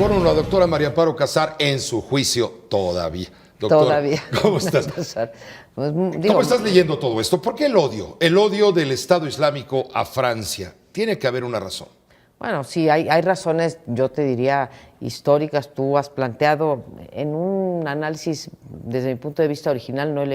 con la doctora María Amparo Casar en su juicio todavía. Doctora, todavía. ¿cómo estás? Pues, ¿Cómo estás leyendo todo esto? ¿Por qué el odio? El odio del Estado Islámico a Francia. Tiene que haber una razón. Bueno, sí, hay razones, yo te diría, históricas. Tú has planteado en un análisis, desde mi punto de vista original, no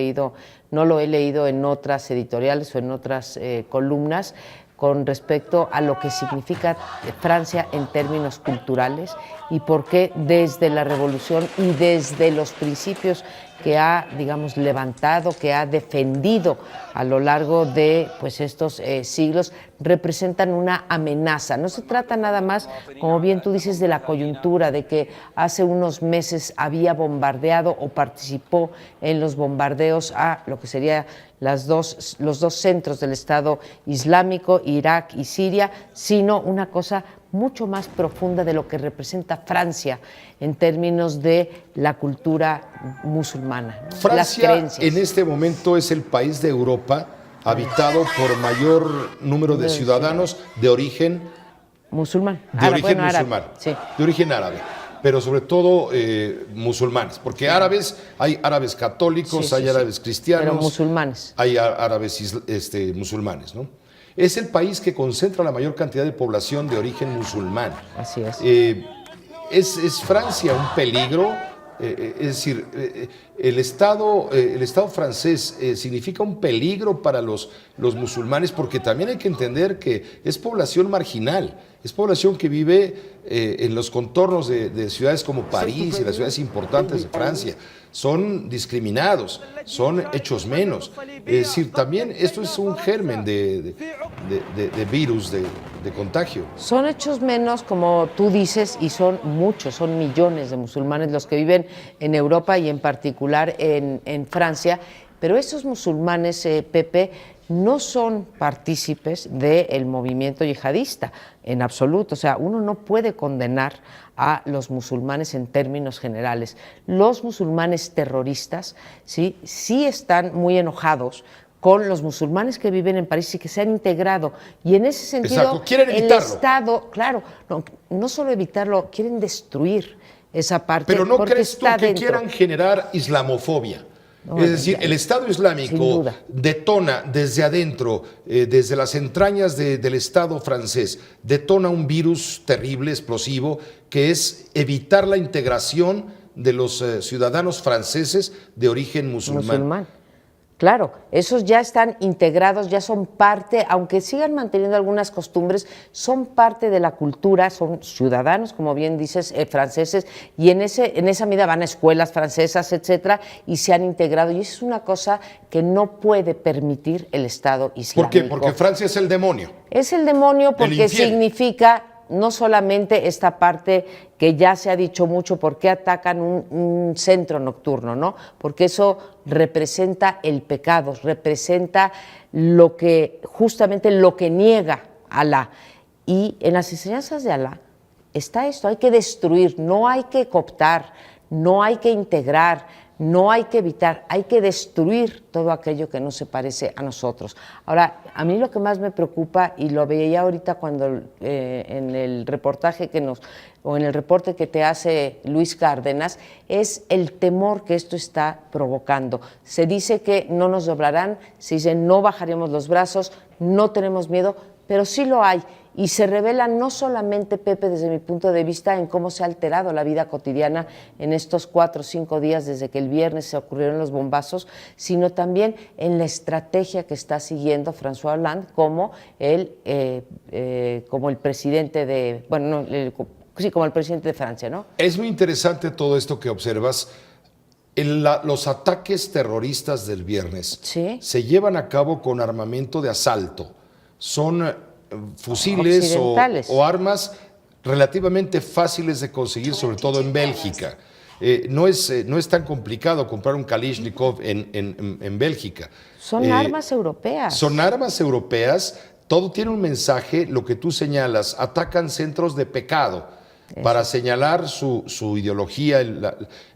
lo he leído en otras editoriales o en otras columnas, con respecto a lo que significa Francia en términos culturales y por qué desde la Revolución y desde los principios que ha, digamos, levantado, que ha defendido a lo largo de pues, estos siglos, representan una amenaza. No se trata nada más, como bien tú dices, de la coyuntura, de que hace unos meses había bombardeado o participó en los bombardeos a lo que sería los dos centros del Estado Islámico, Irak y Siria, sino una cosa mucho más profunda de lo que representa Francia en términos de la cultura musulmana, ¿no? Francia Las creencias. En este momento es el país de Europa habitado por mayor número de ciudadanos de origen musulmán. De origen musulmán, árabe, sí. De origen árabe, pero sobre todo musulmanes, porque árabes, hay árabes católicos, hay árabes cristianos, pero musulmanes. Hay árabes musulmanes, ¿no? Es el país que concentra la mayor cantidad de población de origen musulmán. Así es. ¿Es Francia un peligro? Es decir, el Estado francés significa un peligro para los musulmanes, porque también hay que entender que es población marginal, es población que vive en los contornos de ciudades como París y las ciudades importantes de Francia. Son discriminados, son hechos menos. Es decir, también esto es un germen de virus, de contagio. Son hechos menos, como tú dices, y son muchos, son millones de musulmanes los que viven en Europa y en particular en Francia, pero esos musulmanes, Pepe, no son partícipes del movimiento yihadista en absoluto. O sea, uno no puede condenar a los musulmanes en términos generales. Los musulmanes terroristas sí están muy enojados con los musulmanes que viven en París y que se han integrado. Y en ese sentido, exacto, quieren evitarlo. El Estado, claro, no solo evitarlo, quieren destruir esa parte. Pero ¿no crees tú que dentro. quieran generar islamofobia? No, es decir, el Estado Islámico detona desde adentro, desde las entrañas del Estado francés, detona un virus terrible, explosivo, que es evitar la integración de los ciudadanos franceses de origen musulmán. Claro, esos ya están integrados, ya son parte, aunque sigan manteniendo algunas costumbres, son parte de la cultura, son ciudadanos, como bien dices, franceses, y en esa medida van a escuelas francesas, etcétera, y se han integrado. Y eso es una cosa que no puede permitir el Estado Islámico. ¿Por qué? Porque Francia es el demonio. Es el demonio porque significa no solamente esta parte que ya se ha dicho mucho, por qué atacan un centro nocturno, ¿no? Porque eso representa el pecado, representa justamente lo que niega Alá. Y en las enseñanzas de Alá está esto, hay que destruir, no hay que cooptar, no hay que integrar, no hay que evitar, hay que destruir todo aquello que no se parece a nosotros. Ahora, a mí lo que más me preocupa, y lo veía ahorita cuando en el reportaje o en el reporte que te hace Luis Cárdenas, es el temor que esto está provocando. Se dice que no nos doblarán, se dice no bajaremos los brazos, no tenemos miedo, pero sí lo hay. Y se revela no solamente, Pepe, desde mi punto de vista, en cómo se ha alterado la vida cotidiana en estos 4 o 5 días desde que el viernes se ocurrieron los bombazos, sino también en la estrategia que está siguiendo François Hollande como el presidente como el presidente de Francia, ¿no? Es muy interesante todo esto que observas. Los ataques terroristas del viernes se llevan a cabo con armamento de asalto. Son fusiles o armas relativamente fáciles de conseguir, sobre todo en Bélgica. No es tan complicado comprar un Kalashnikov en Bélgica. Son armas europeas. Son armas europeas, todo tiene un mensaje, lo que tú señalas, atacan centros de pecado para señalar su ideología,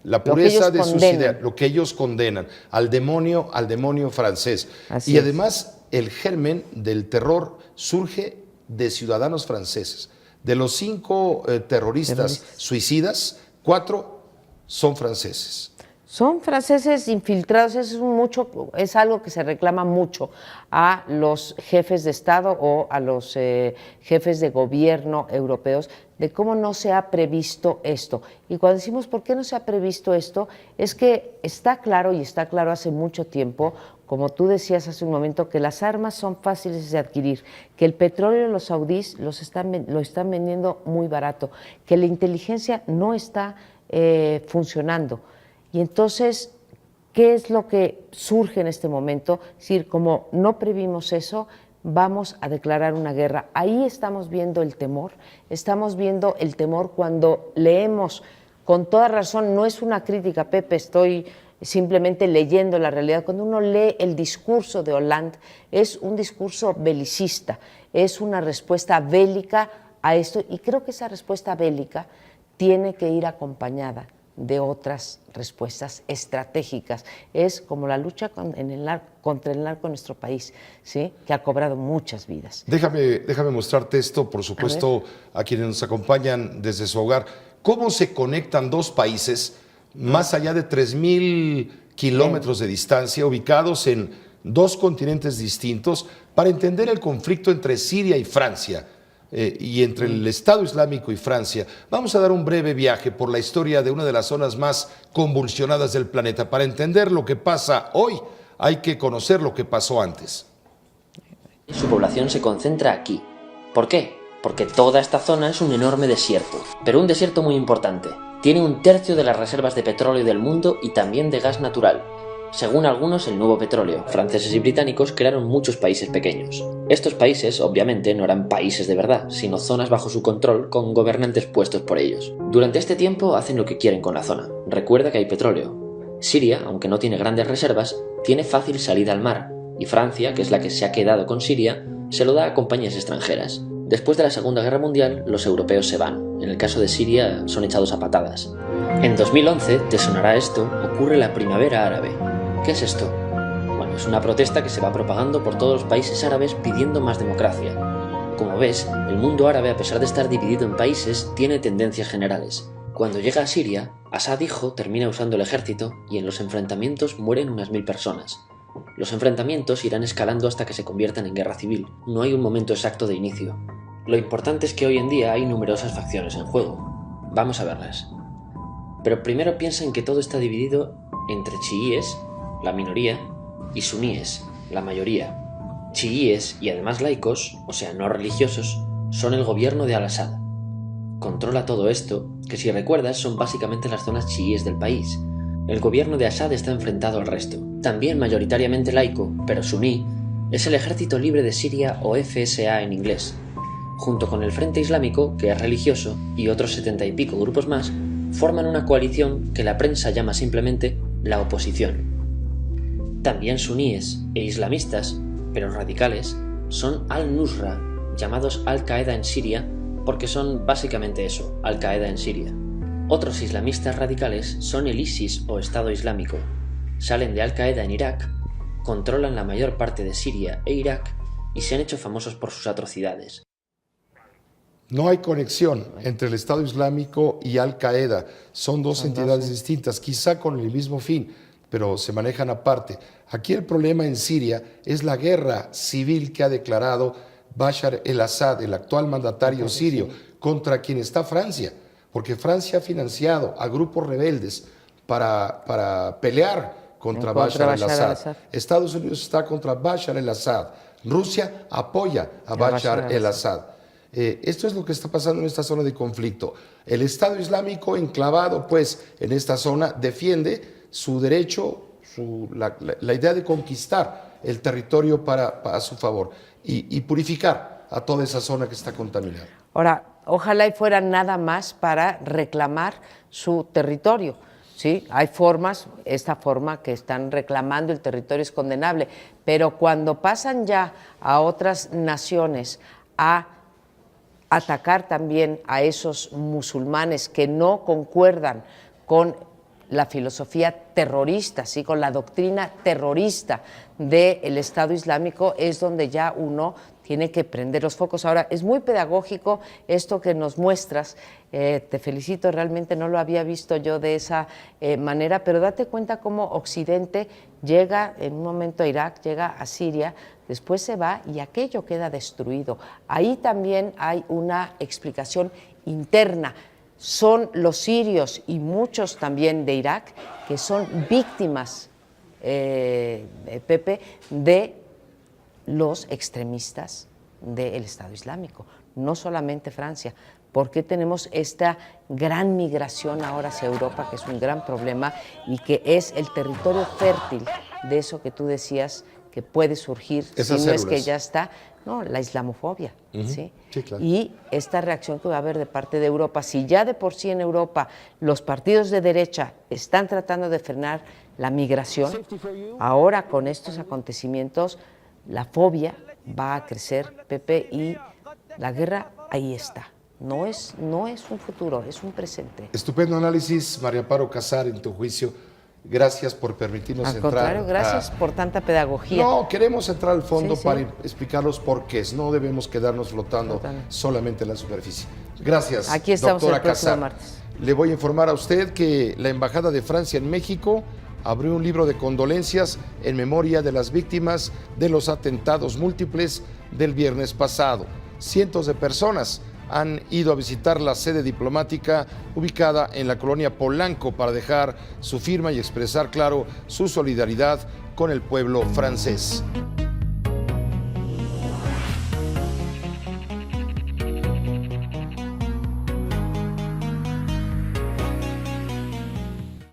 la pureza de sus ideas, lo que ellos condenan, al demonio francés. Así y además el germen del terror surge de ciudadanos franceses, De los 5 terroristas suicidas, 4 son franceses. Son franceses infiltrados, es algo que se reclama mucho a los jefes de Estado o a los jefes de gobierno europeos, de cómo no se ha previsto esto. Y cuando decimos por qué no se ha previsto esto, es que está claro, y está claro hace mucho tiempo, como tú decías hace un momento, que las armas son fáciles de adquirir, que el petróleo los saudíes lo están vendiendo muy barato, que la inteligencia no está funcionando. Y entonces, ¿qué es lo que surge en este momento? Es decir, como no previmos eso, vamos a declarar una guerra. Ahí estamos viendo el temor cuando leemos, con toda razón, no es una crítica, Pepe, estoy simplemente leyendo la realidad. Cuando uno lee el discurso de Hollande, es un discurso belicista, es una respuesta bélica a esto, y creo que esa respuesta bélica tiene que ir acompañada de otras respuestas estratégicas. Es como la lucha contra el narco en nuestro país, ¿sí? Que ha cobrado muchas vidas. Déjame mostrarte esto, por supuesto, a quienes nos acompañan desde su hogar. ¿Cómo se conectan dos países más allá de 3,000 kilómetros de distancia, ubicados en 2 continentes distintos, para entender el conflicto entre Siria y Francia? Y entre el Estado Islámico y Francia? Vamos a dar un breve viaje por la historia de una de las zonas más convulsionadas del planeta. Para entender lo que pasa hoy, hay que conocer lo que pasó antes. Su población se concentra aquí. ¿Por qué? Porque toda esta zona es un enorme desierto, pero un desierto muy importante. Tiene 1/3 de las reservas de petróleo del mundo y también de gas natural. Según algunos, el nuevo petróleo. Franceses y británicos crearon muchos países pequeños. Estos países, obviamente, no eran países de verdad, sino zonas bajo su control con gobernantes puestos por ellos. Durante este tiempo hacen lo que quieren con la zona. Recuerda que hay petróleo. Siria, aunque no tiene grandes reservas, tiene fácil salida al mar, y Francia, que es la que se ha quedado con Siria, se lo da a compañías extranjeras. Después de la Segunda Guerra Mundial, los europeos se van. En el caso de Siria, son echados a patadas. En 2011, te sonará esto, ocurre la Primavera Árabe. ¿Qué es esto? Bueno, es una protesta que se va propagando por todos los países árabes pidiendo más democracia. Como ves, el mundo árabe, a pesar de estar dividido en países, tiene tendencias generales. Cuando llega a Siria, Assad hijo termina usando el ejército y en los enfrentamientos mueren unas 1000 personas. Los enfrentamientos irán escalando hasta que se conviertan en guerra civil. No hay un momento exacto de inicio. Lo importante es que hoy en día hay numerosas facciones en juego. Vamos a verlas. Pero primero piensa en que todo está dividido entre chiíes, la minoría, y suníes, la mayoría. Chiíes y además laicos, o sea, no religiosos, son el gobierno de Al-Assad. Controla todo esto, que si recuerdas son básicamente las zonas chiíes del país. El gobierno de Assad está enfrentado al resto. También mayoritariamente laico, pero suní, es el Ejército Libre de Siria, o FSA en inglés. Junto con el Frente Islámico, que es religioso, y otros 70 y pico grupos más, forman una coalición que la prensa llama simplemente la oposición. También suníes e islamistas, pero radicales, son Al-Nusra, llamados Al-Qaeda en Siria, porque son básicamente eso, Al-Qaeda en Siria. Otros islamistas radicales son el ISIS o Estado Islámico. Salen de Al-Qaeda en Irak, controlan la mayor parte de Siria e Irak y se han hecho famosos por sus atrocidades. No hay conexión entre el Estado Islámico y Al-Qaeda. Son dos entidades distintas, quizá con el mismo fin, pero se manejan aparte. Aquí el problema en Siria es la guerra civil que ha declarado Bashar el-Assad, el actual mandatario sirio, contra quien está Francia, porque Francia ha financiado a grupos rebeldes para pelear contra Bashar el-Assad. Estados Unidos está contra Bashar el-Assad. Rusia apoya a Bashar el-Assad. Esto es lo que está pasando en esta zona de conflicto. El Estado Islámico, enclavado pues en esta zona, defiende su derecho, la idea de conquistar el territorio a su favor y purificar a toda esa zona que está contaminada. Ahora, ojalá y fuera nada más para reclamar su territorio. Sí, hay formas, esta forma que están reclamando el territorio es condenable, pero cuando pasan ya a otras naciones a atacar también a esos musulmanes que no concuerdan con la filosofía terrorista, ¿sí? Con la doctrina terrorista del Estado Islámico, es donde ya uno tiene que prender los focos. Ahora, es muy pedagógico esto que nos muestras, te felicito, realmente no lo había visto yo de esa manera, pero date cuenta cómo Occidente llega en un momento a Irak, llega a Siria, después se va y aquello queda destruido. Ahí también hay una explicación interna. Son los sirios y muchos también de Irak que son víctimas, Pepe, de los extremistas del Estado Islámico, no solamente Francia. ¿Por qué tenemos esta gran migración ahora hacia Europa, que es un gran problema y que es el territorio fértil de eso que tú decías que puede surgir, si no es que ya está, no, la islamofobia, ¿sí? Sí, claro. Y esta reacción que va a haber de parte de Europa, si ya de por sí en Europa los partidos de derecha están tratando de frenar la migración, ahora con estos acontecimientos la fobia va a crecer, Pepe, y la guerra ahí está. No es un futuro, es un presente. Estupendo análisis, María Amparo Casar, en tu juicio. Gracias por permitirnos Al entrar. contrario, gracias por tanta pedagogía. No, queremos entrar al fondo Sí, para sí. explicar los porqués. No debemos quedarnos flotando solamente en la superficie. Gracias, Aquí estamos doctora el próximo Casar. martes. Le voy a informar a usted que la Embajada de Francia en México abrió un libro de condolencias en memoria de las víctimas de los atentados múltiples del viernes pasado. Cientos de personas han ido a visitar la sede diplomática ubicada en la colonia Polanco para dejar su firma y expresar, claro, su solidaridad con el pueblo francés.